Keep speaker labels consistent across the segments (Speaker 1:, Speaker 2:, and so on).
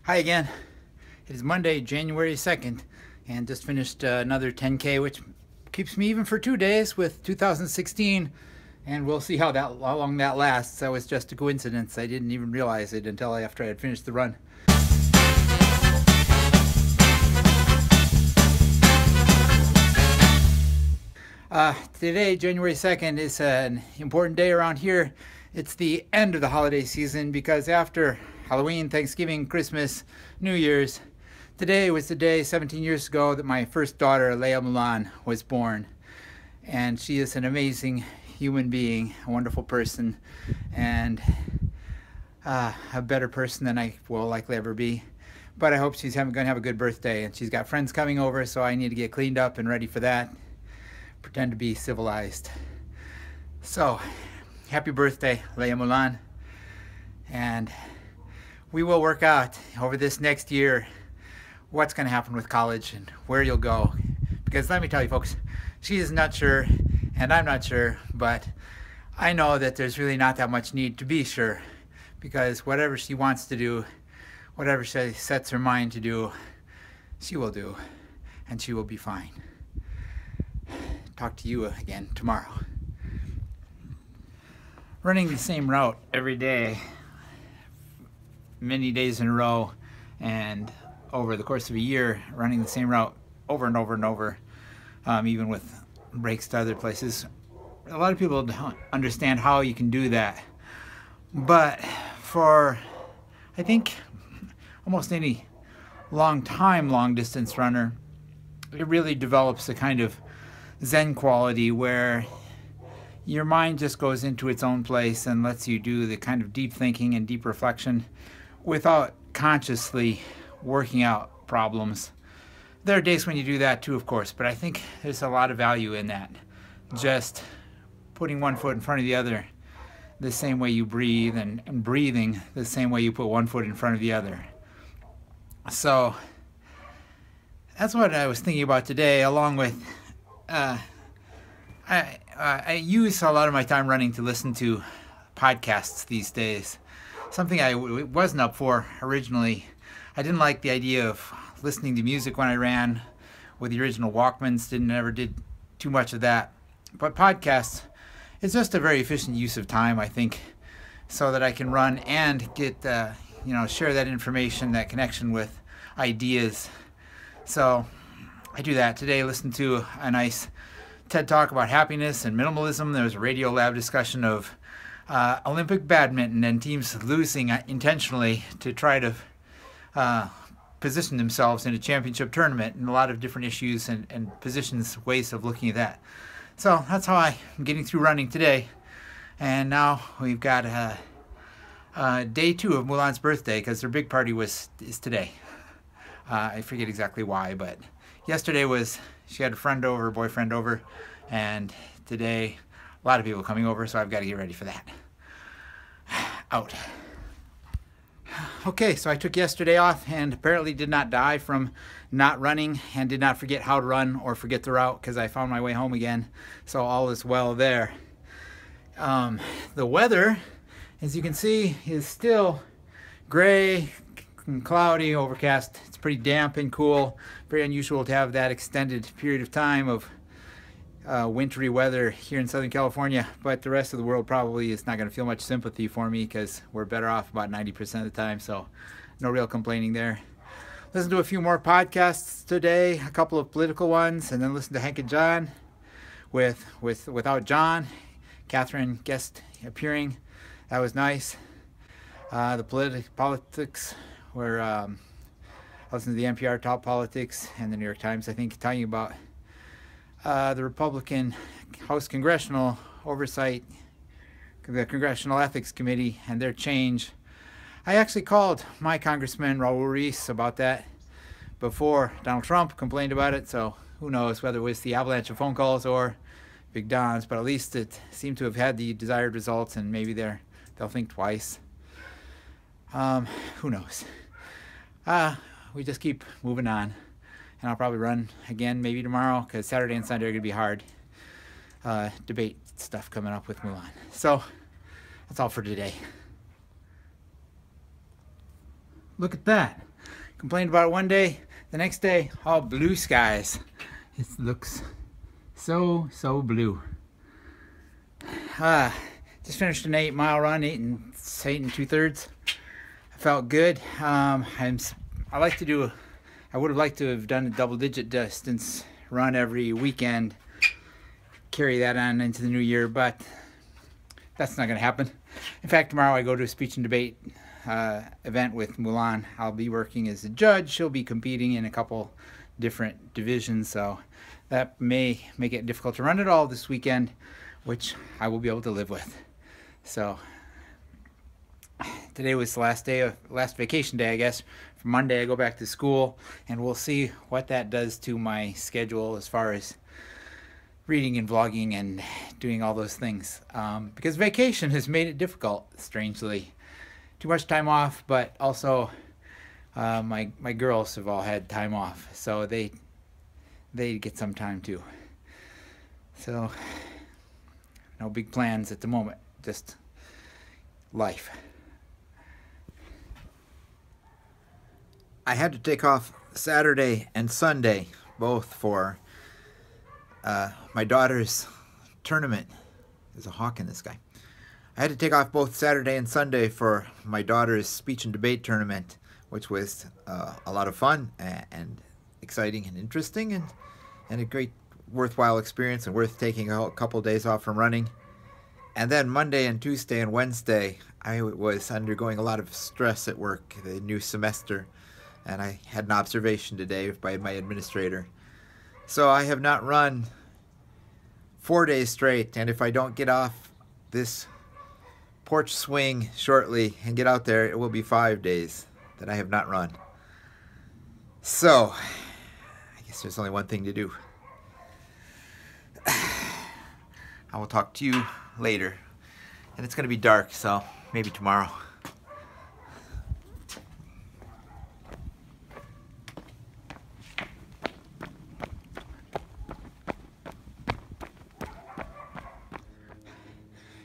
Speaker 1: Hi again. It is Monday, January 2nd, and just finished another 10K, which keeps me even for 2 days with 2016, and we'll see how long that lasts. That was just a coincidence. I didn't even realize it until after I had finished the run. Today, January 2nd, is an important day around here. It's the end of the holiday season because after Halloween, Thanksgiving, Christmas, New Year's, today was the day 17 years ago that my first daughter, Leah Mulan, was born. And she is an amazing human being, a wonderful person, and a better person than I will likely ever be. But I hope she's going to have a good birthday, and she's got friends coming over, so I need to get cleaned up and ready for that. Pretend to be civilized. So, happy birthday, Leah Mulan. And we will work out over this next year what's going to happen with college and where you'll go. Because let me tell you folks, she is not sure and I'm not sure, but I know that there's really not that much need to be sure, because whatever she wants to do, whatever she sets her mind to do, she will do, and she will be fine. Talk to you again tomorrow. Running the same route every day, many days in a row, and over the course of a year, running the same route over and over and over, even with breaks to other places. A lot of people don't understand how you can do that. But for, I think, almost any long distance runner, it really develops a kind of Zen quality where your mind just goes into its own place and lets you do the kind of deep thinking and deep reflection without consciously working out problems. There are days when you do that too, of course, but I think there's a lot of value in that. Just putting one foot in front of the other the same way you breathe, and breathing the same way you put one foot in front of the other. So that's what I was thinking about today, along with I use a lot of my time running to listen to podcasts these days. Something I wasn't up for originally. I didn't like the idea of listening to music when I ran with the original Walkmans. Never did too much of that. But podcasts is just a very efficient use of time, I think, so that I can run and get share that information, that connection with ideas. So I do that today. Listen to a nice TED Talk about happiness and minimalism. There was a Radio Lab discussion of Olympic badminton and teams losing intentionally to try to position themselves in a championship tournament, and a lot of different issues and positions, ways of looking at that. So that's how I'm getting through running today. And now we've got day 2 of Mulan's birthday, because their big party is today. I forget exactly why, but yesterday she had a boyfriend over, and today a lot of people coming over, so I've got to get ready for that. Out. Okay, so I took yesterday off and apparently did not die from not running, and did not forget how to run or forget the route, because I found my way home again, so all is well there. The weather, as you can see, is still gray and cloudy, overcast. It's pretty damp and cool. Very unusual to have that extended period of time of wintry weather here in Southern California, but the rest of the world probably is not going to feel much sympathy for me, because we're better off about 90% of the time, so no real complaining there. Listen to a few more podcasts today, a couple of political ones, and then listen to Hank and John without John. Catherine guest appearing. That was nice. The politics where I listened to the NPR Top Politics and the New York Times, I think, talking about the Republican House Congressional Oversight, the Congressional Ethics Committee, and their change. I actually called my Congressman Raul Ruiz about that before Donald Trump complained about it, so who knows whether it was the avalanche of phone calls or Big Don's, but at least it seemed to have had the desired results, and maybe they'll think twice. Who knows? We just keep moving on, and I'll probably run again maybe tomorrow, because Saturday and Sunday are going to be hard debate stuff coming up with Mulan. So that's all for today. Look at that. Complained about it one day, the next day, all blue skies. It looks so blue. Just finished an 8-mile run, 8 2/3. I felt good. I would have liked to have done a double-digit distance run every weekend, carry that on into the new year, but that's not going to happen. In fact, tomorrow I go to a speech and debate event with Mulan. I'll be working as a judge. She'll be competing in a couple different divisions, so that may make it difficult to run it all this weekend, which I will be able to live with. So today was the last vacation day, I guess. For Monday I go back to school, and we'll see what that does to my schedule as far as reading and vlogging and doing all those things, because vacation has made it difficult, strangely. Too much time off, but also my girls have all had time off, so they get some time too. So no big plans at the moment, just life. I had to take off Saturday and Sunday, both for my daughter's tournament. There's a hawk in the sky. I had to take off both Saturday and Sunday for my daughter's speech and debate tournament, which was a lot of fun and exciting and interesting, and a great worthwhile experience, and worth taking a couple of days off from running. And then Monday and Tuesday and Wednesday, I was undergoing a lot of stress at work, the new semester, and I had an observation today by my administrator. So I have not run 4 days straight, and if I don't get off this porch swing shortly and get out there, it will be 5 days that I have not run. So I guess there's only one thing to do. I will talk to you later, and it's going to be dark, so maybe tomorrow.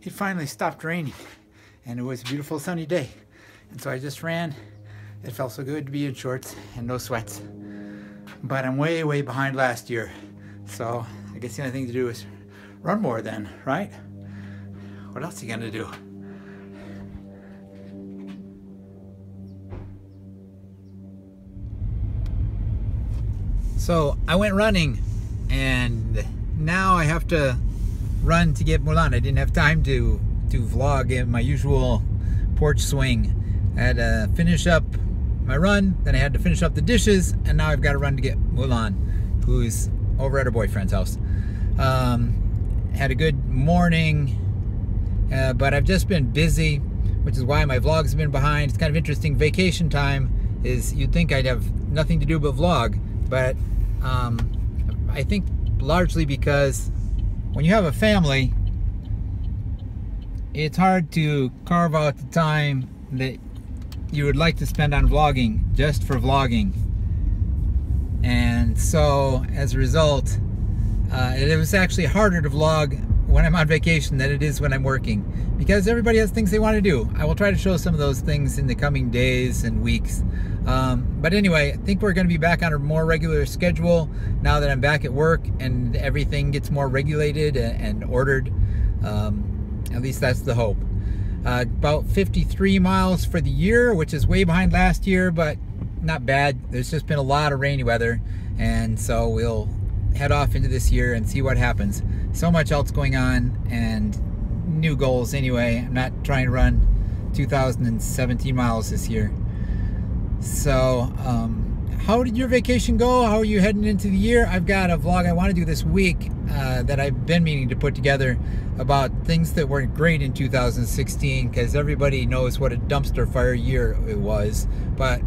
Speaker 1: It finally stopped raining, and it was a beautiful sunny day, and so I just ran. It felt so good to be in shorts and no sweats, but I'm way behind last year, so I guess the only thing to do is run more then, right? What else are you gonna do? So I went running, and now I have to run to get Mulan. I didn't have time to vlog in my usual porch swing. I had to finish up my run, then I had to finish up the dishes, and now I've got to run to get Mulan, who's over at her boyfriend's house. Had a good morning, but I've just been busy, which is why my vlogs have been behind. It's kind of interesting. Vacation time is, you'd think I'd have nothing to do but vlog, but I think largely because when you have a family, it's hard to carve out the time that you would like to spend on vlogging just for vlogging. And so as a result, it was actually harder to vlog when I'm on vacation than it is when I'm working, because everybody has things they want to do. I will try to show some of those things in the coming days and weeks. But anyway, I think we're going to be back on a more regular schedule now that I'm back at work and everything gets more regulated and ordered. At least that's the hope. About 53 miles for the year, which is way behind last year, but not bad. There's just been a lot of rainy weather, and so we'll head off into this year and see what happens. So much else going on, and new goals anyway. I'm not trying to run 2,017 miles this year. So how did your vacation go? How are you heading into the year? I've got a vlog I want to do this week that I've been meaning to put together about things that weren't great in 2016, because everybody knows what a dumpster fire year it was. But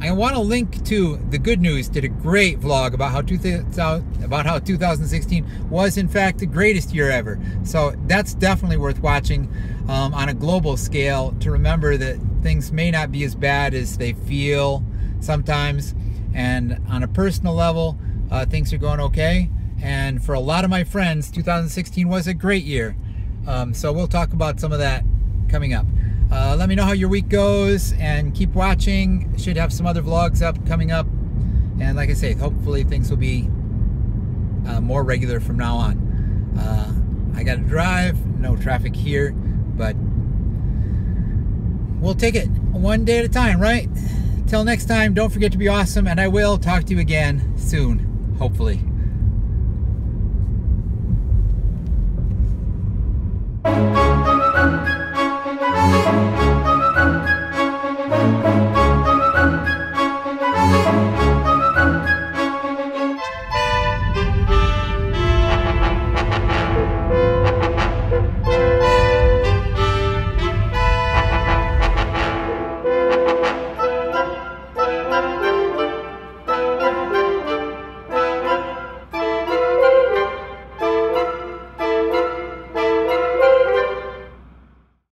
Speaker 1: I want to link to The Good News. Did a great vlog about how 2016 was in fact the greatest year ever. So that's definitely worth watching on a global scale, to remember that things may not be as bad as they feel sometimes, and on a personal level, things are going okay. And for a lot of my friends, 2016 was a great year. So we'll talk about some of that coming up. Let me know how your week goes, and keep watching. Should have some other vlogs coming up, and like I say, hopefully things will be more regular from now on. I gotta drive, no traffic here, but we'll take it one day at a time, right? Till next time, don't forget to be awesome, and I will talk to you again soon, hopefully.